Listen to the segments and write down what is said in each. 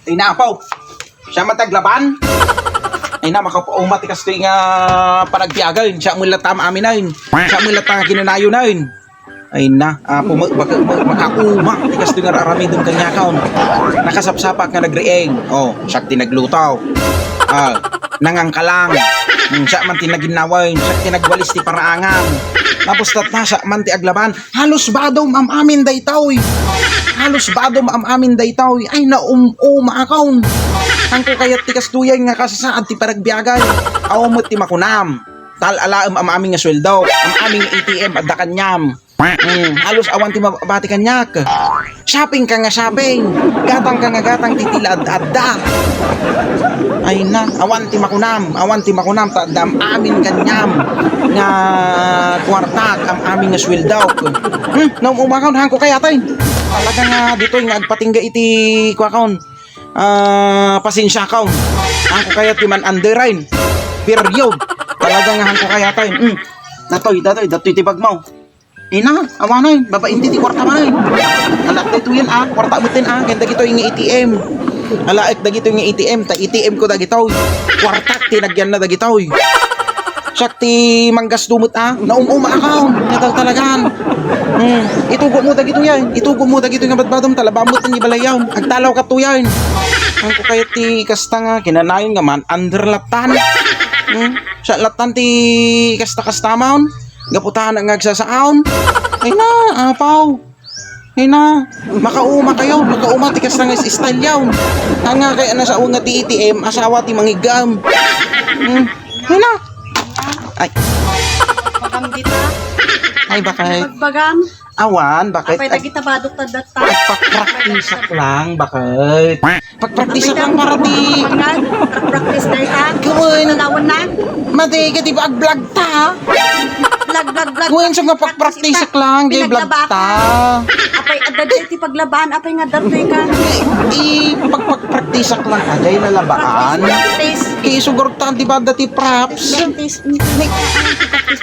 Ay naapaw. Siya mataglaban. Ay na makapaumat ikas ito nga panagbiagay. Siya mo latam amin na yun. Siya mo latang kinanayo na yun. Ay na, makauma. Ikas ito nga rarami doon kanya kaon. Nakasapsapak nga nagreeng. Oh, siya tinaglutaw. Nangangkalang. Siya man tinaginaway. Siya tinagwalis ti paraangan. Tapos tatna siya man ti aglaban. Halos badom am amin daytaw. Halos badom am amin daytaw. Ay na maakaon. Ang ko kayat ti kastuyan nga kasasaad ti paragbiagay. Awamot ti makunam. Tal alaam am aming nga sweldo. Am aming ATM at dakanyam. Halos awan ti mabati kanyak. Shopping ka nga shopping. Gatang ka nga gatang titilad adda. Ay na, awan ti makunam tadam amin kanyam nga kwartak am amin nga sweldo. Naum umakaw hang ko kayatay. Talaga nga dito nga agpatingga iti kwakaon. Pasensya ka. Hang ko kayat ti man underline. Period. Talaga nga hang ko kayatay. Datoy tibag mo. Ina, awanay, babainti ti kwarta man. Alak dito yan kwarta mo tin ganda gito yung ATM. Alaik dagito yung ATM, ta ATM ko dagito. Kwartak tinagyan na dagito. Sakti manggas dumot naumuma account, natal talagan. Itugo mo dagito yan. Itugo mo dagito nga badbadom talabamot ni balayaw. Agtalaw ka to yan. Ang ko kaya ti kasta nga kinanayon nga man under latan. Sa latan ti kasta maun. Gaputahan ang agsasaon. Ay na, apaw. Ay na, makauma kayo. Makauma, tikas na nga style yaw. Nga kaya na sa unga ti ATM, asawa ti mangigam. Ay na. Ay. Bagam dita. Ay, bakit? Pagbagam. Awan, bakit? Apay tagita badok tadata. Pagpraktisak lang, bakit? Pagpraktisak lang para di... Pangad, practice na ka. Gawin. Nalawan na. Mati, ka di ba ag-vlog ta? Vlog. Gawin siya nga pagpraktisak lang, di vlog ta. Apay adaday ti paglaban, apay nga datoy ka. Pagpraktisak lang, ajay na labaan. Practice. Kaya sugar ta, di ba dati props? Practice.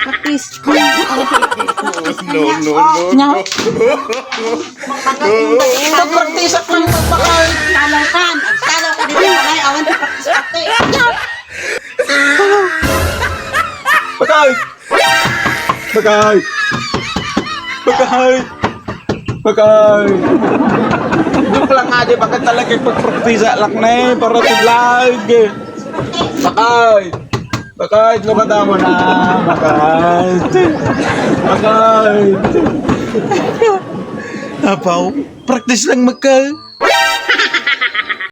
Practice. Nya. Pagpraktisak lang, magpakal. Talaw ka dito malay, awan ti practice. Bagay. Joke lang nga, di bakit talaga pagpraktisa lang na para to vlog. Bakay, lukata mo na. Bakay. Apaw, practice lang magka.